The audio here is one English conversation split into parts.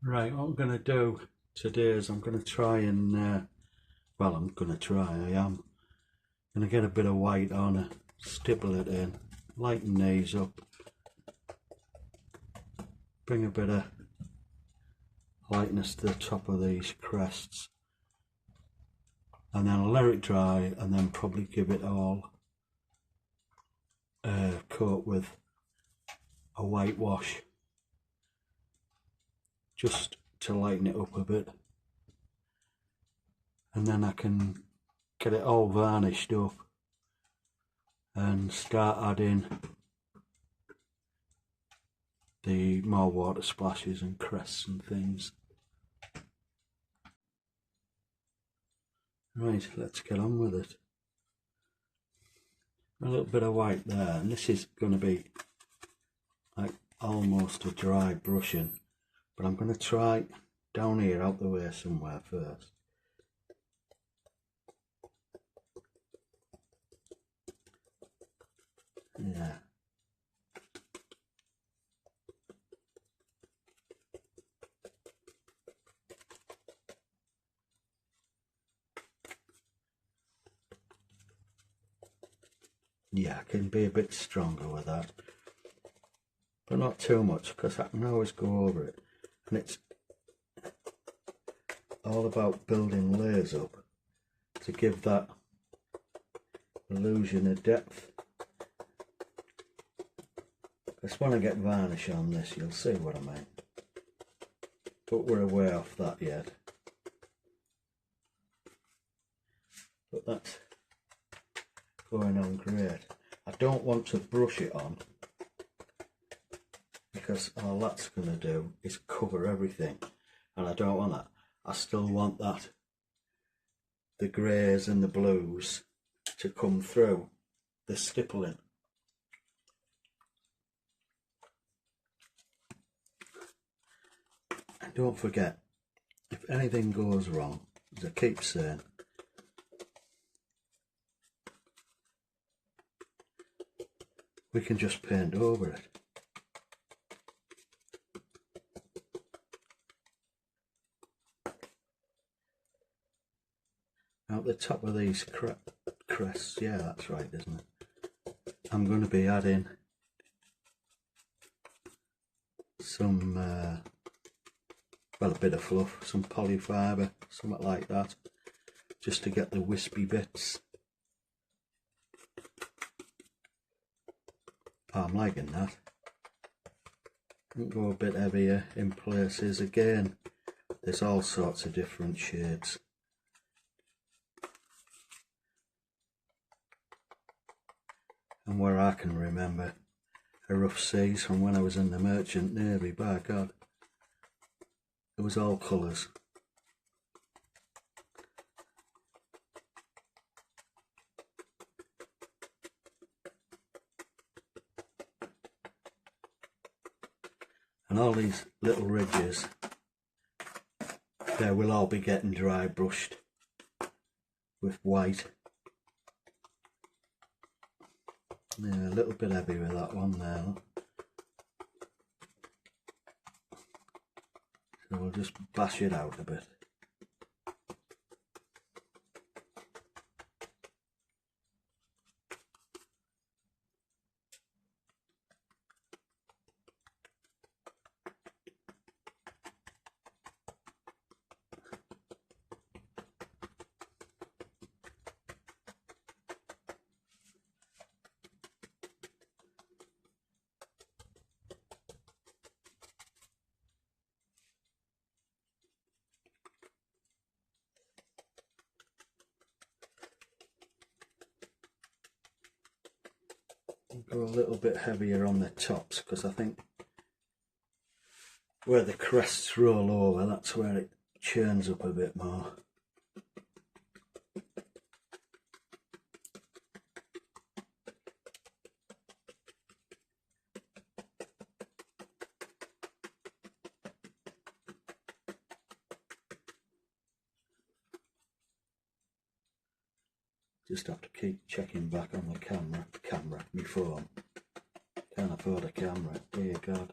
Right, what I'm going to do today is I'm going to try and, well, I'm going to try, I am going to get a bit of white on it, stipple it in, lighten these up, bring a bit of lightness to the top of these crests, and then I'll let it dry and then probably give it all a coat with a whitewash, just to lighten it up a bit, and then I can get it all varnished up and start adding the more water splashes and crests and things. Right, let's get on with it. A little bit of white there, and this is going to be like almost a dry brushing, but I'm going to try down here out the way somewhere first. Yeah. Yeah, I can be a bit stronger with that, but not too much, because I can always go over it, and it's all about building layers up to give that illusion of depth. Because when I get varnish on this, you'll see what I mean, but we're way off that yet. But that's going on great. I don't want to brush it on, because all that's going to do is cover everything, and I don't want that. I still want that, the greys and the blues, to come through the stippling. And don't forget, if anything goes wrong, as I keep saying, we can just paint over it. Now at the top of these crests, yeah, that's right, isn't it? I'm going to be adding some, well, a bit of fluff, some polyfibre, something like that, just to get the wispy bits. Oh, I'm liking that. Can go a bit heavier in places. Again, there's all sorts of different shades. And where I can remember a rough seas from when I was in the Merchant Navy, by God, it was all colours. And all these little ridges, they will all be getting dry brushed with white. Yeah, a little bit heavy with that one there. So we'll just bash it out a bit. Go a little bit heavier on the tops, because I think where the crests roll over, that's where it churns up a bit more. Just have to keep checking back on the camera, my phone. Can't afford a camera, dear God.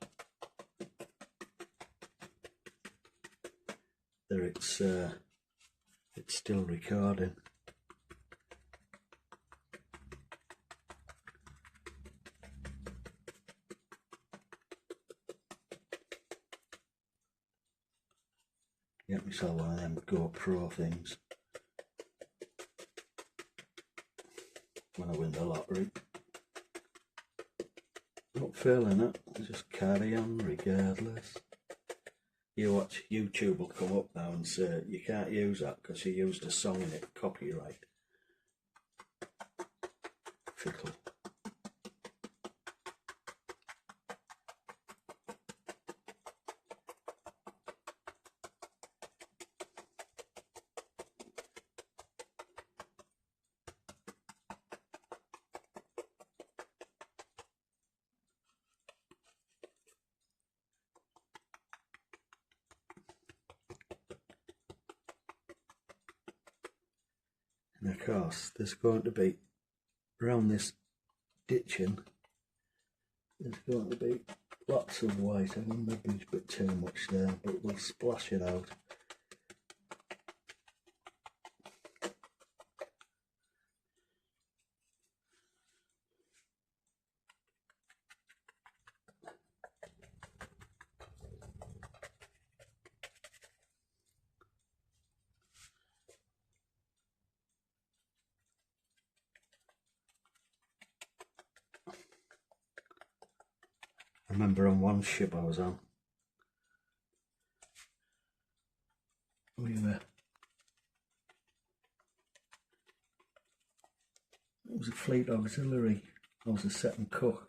whether it's still recording. Get myself one of them GoPro things when I win the lottery. Not feeling it, I just carry on regardless. You watch, YouTube will come up now and say you can't use that because you used a song in it, copyright. Fickle. And of course, there's going to be, around this ditching, there's going to be lots of white. I think maybe it's a bit too much there, but we'll splash it out. I remember on one ship I was on, it was a fleet auxiliary. I was a second cook,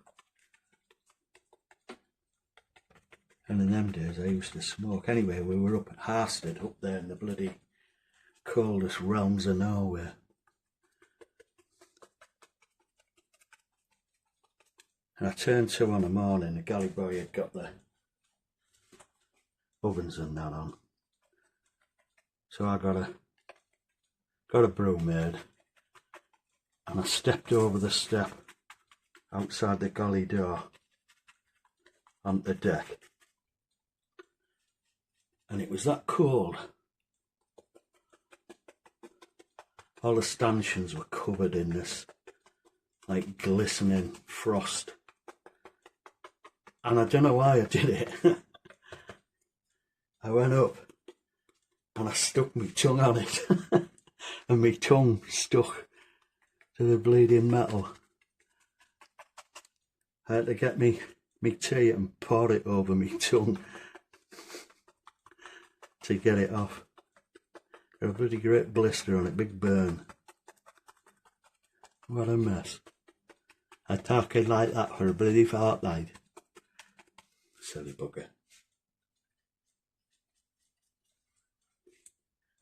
and in them days I used to smoke. Anyway, we were up at Harsted, up there in the bloody coldest realms of Norway. And I turned to on a morning, the galley boy had got the ovens and that on. So I got a brew made, and I stepped over the step outside the galley door onto the deck. And it was that cold. All the stanchions were covered in this like glistening frost. And I don't know why I did it. I went up and I stuck my tongue on it and my tongue stuck to the bleeding metal. I had to get me tea and pour it over my tongue to get it off. Got a bloody great blister on it, big burn. What a mess. I talking like that for a bloody fortnight. Silly bugger.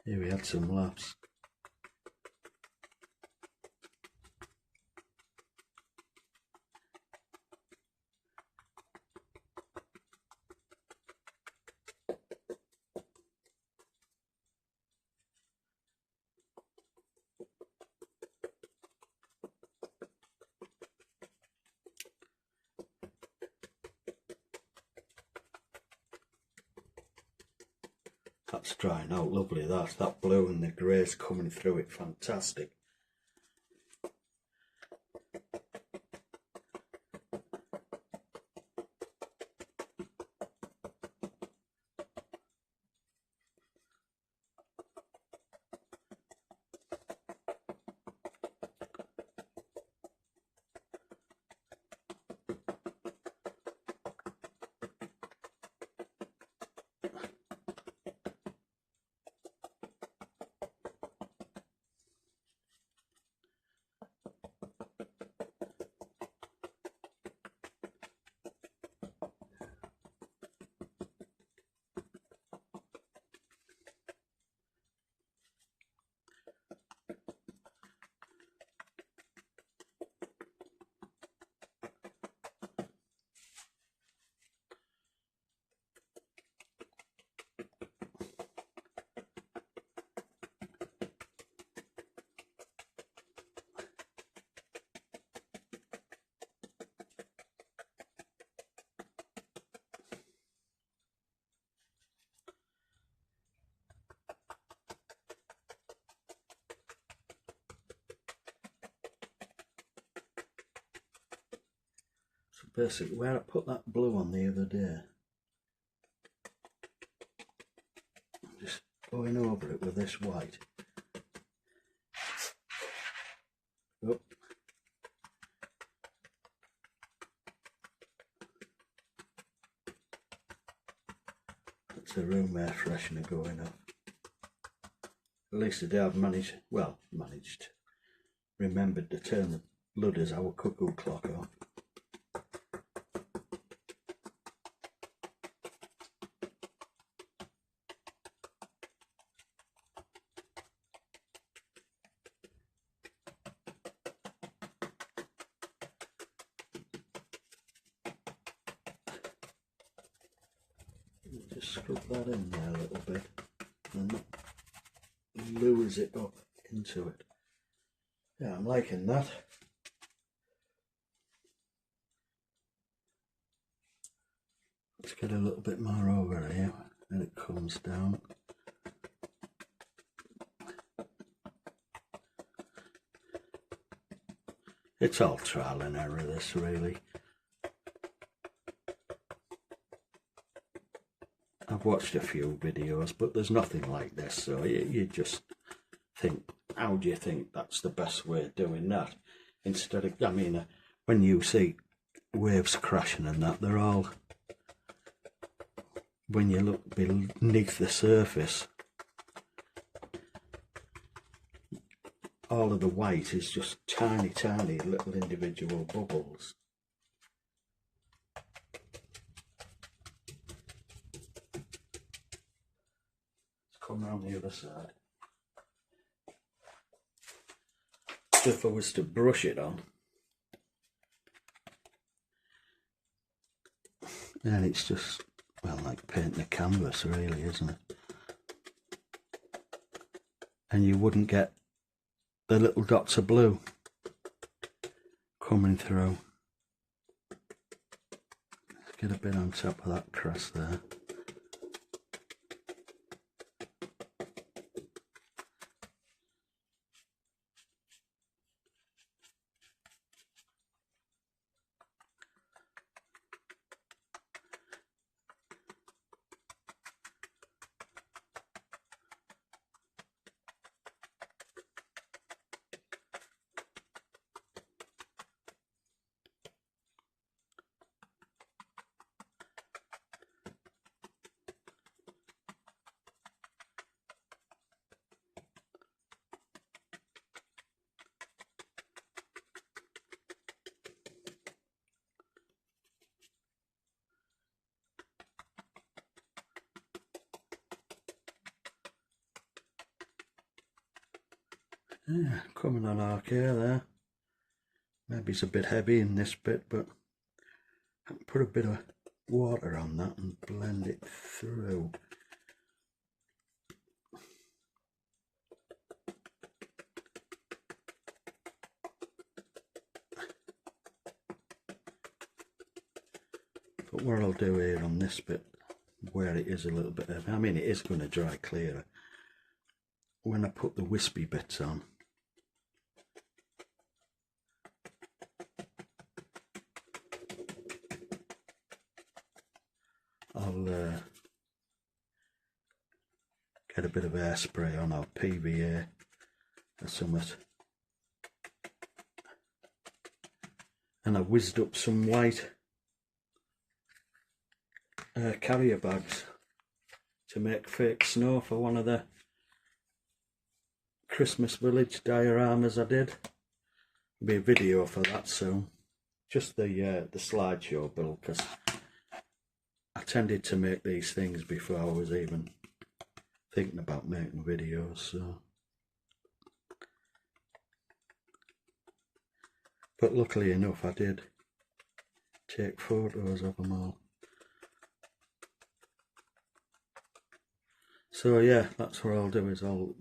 Here we had some laughs. That's drying out lovely, that blue and the grey's coming through it, fantastic. basically where I put that blue on the other day. I'm just going over it with this white. Oh. That's the room air freshener going off. At least today I've remembered to turn the blood as our cuckoo clock off. Just scrub that in there a little bit and not lose it up into it. Yeah, I'm liking that. Let's get a little bit more over here and it comes down. It's all trial and error, this really. I've watched a few videos, but there's nothing like this, so you just think, how do you think that's the best way of doing that? Instead of, I mean, when you see waves crashing and that, they're all, when you look beneath the surface, all of the white is just tiny, tiny little individual bubbles. Come around the other side. If I was to brush it on, then it's just, well, like painting a canvas really, isn't it? And you wouldn't get the little dots of blue coming through. Let's get a bit on top of that crest there. Yeah, coming on okay there. Maybe it's a bit heavy in this bit, but I can put a bit of water on that and blend it through. But what I'll do here on this bit, where it is a little bit heavy, I mean it is going to dry clearer, when I put the wispy bits on, I'll get a bit of hairspray on, or PVA or something, and I whizzed up some white carrier bags to make fake snow for one of the Christmas village dioramas I did. There'll be a video for that soon. Just the slideshow build, because I tended to make these things before I was even thinking about making videos, so. But luckily enough I did take photos of them all. So yeah, that's what I'll do, is I'll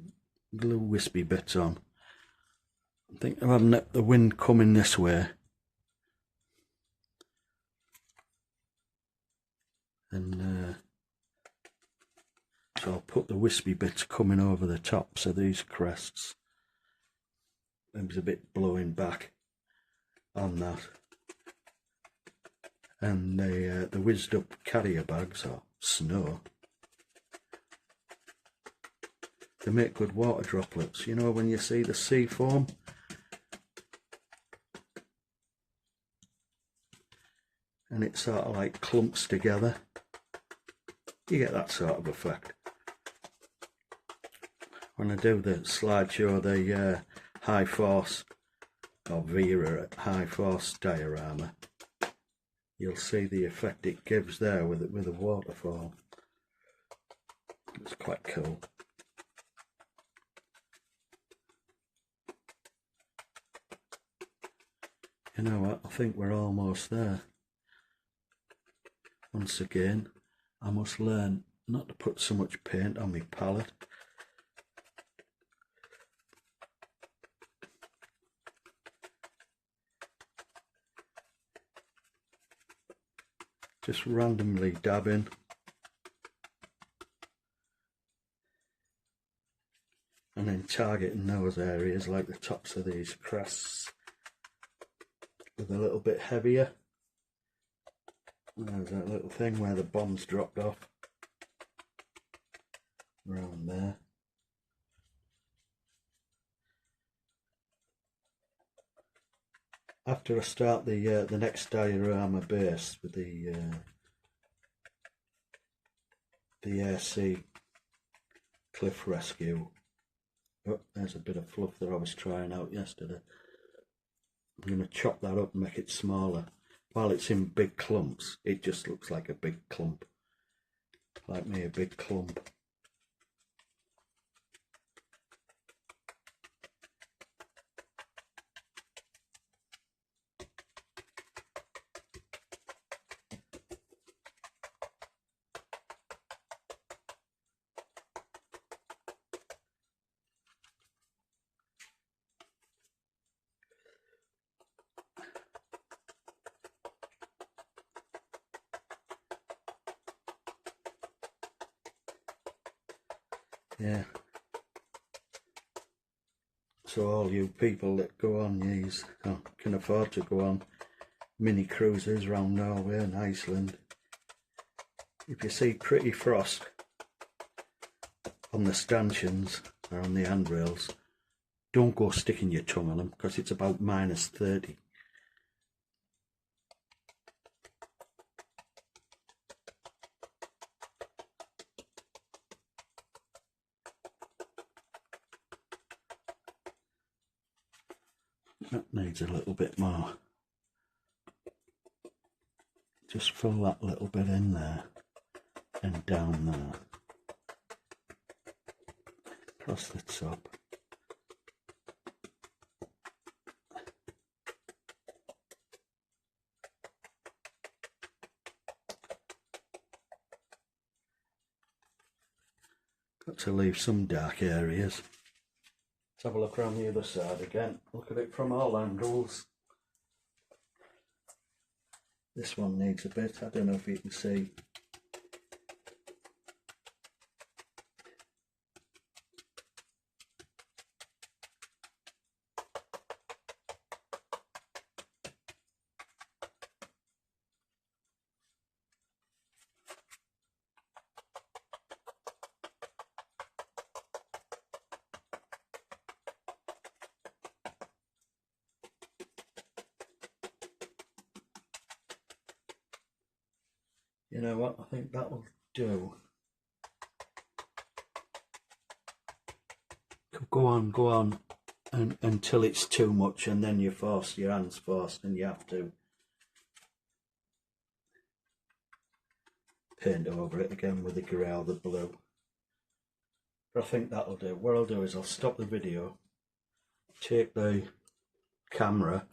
glue wispy bits on. I think I'm having the wind coming this way, and so I'll put the wispy bits coming over the tops of these crests. There's a bit blowing back on that. and the whizzed up carrier bags or snow. They make good water droplets. You know when you see the sea foam? And it sort of like clumps together. You get that sort of effect. When I do the slideshow, the high force or Vera high force diorama, you'll see the effect it gives there with a waterfall. It's quite cool. You know what, I think we're almost there. Once again, I must learn not to put so much paint on my palette. Just randomly dabbing. And then targeting those areas like the tops of these crests with a little bit heavier. There's that little thing where the bombs dropped off. Around there. After I start the next diorama base with the AC cliff rescue. Oh, there's a bit of fluff that I was trying out yesterday. I'm going to chop that up and make it smaller. While it's in big clumps, it just looks like a big clump. Like me, a big clump. Yeah. So all you people that go on these, can afford to go on mini cruises around Norway and Iceland, if you see pretty frost on the stanchions or on the handrails, don't go sticking your tongue on them because it's about -30. That needs a little bit more. Just fill that little bit in there and down there. Across the top. Got to leave some dark areas. Let's have a look around the other side again. Look at it from all angles. This one needs a bit. I don't know if you can see. You know what, I think that will do. Go on until it's too much, and then your hand's forced and you have to paint over it again with the grey or the blue. But I think that'll do. What I'll do is I'll stop the video, take the camera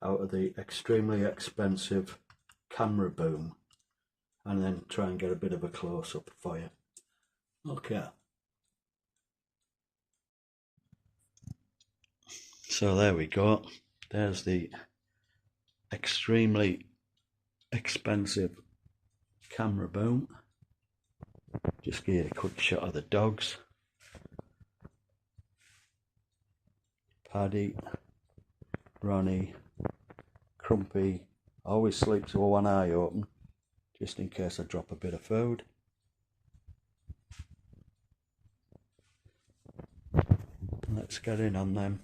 out of the extremely expensive camera boom, and then try and get a bit of a close-up for you. Okay. So there we go. There's the extremely expensive camera boom. Just get a quick shot of the dogs. Paddy, Ronnie, Crumpy, I always sleep with one eye open, just in case I drop a bit of food. Let's get in on them.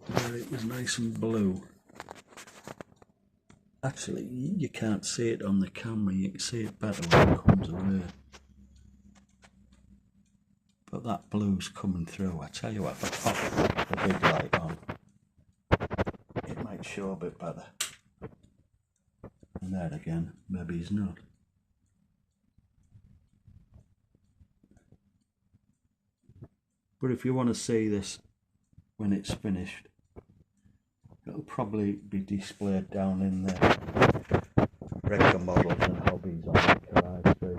There it was, nice and blue. Actually, you can't see it on the camera, you can see it better when it comes away. But that blue's coming through. I tell you what, if I pop the big light on, it might show a bit better. And there again, maybe he's not. But if you want to see this when it's finished, it'll probably be displayed down in the Wrecker Models and Hobbies on Wrecker High Street.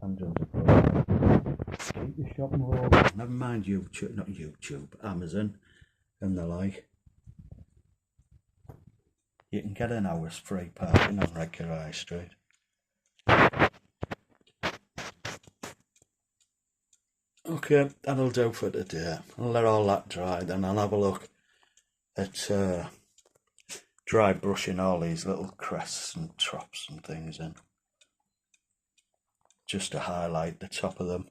Hundreds of products. Keep your shopping local. Never mind YouTube, not YouTube, Amazon and the like. You can get an hour's free parking on Wrecker High Street. Okay, that'll do for today. I'll let all that dry, then I'll have a look at dry brushing all these little crests and troughs and things in, just to highlight the top of them,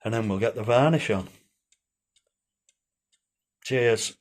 and then we'll get the varnish on. Cheers.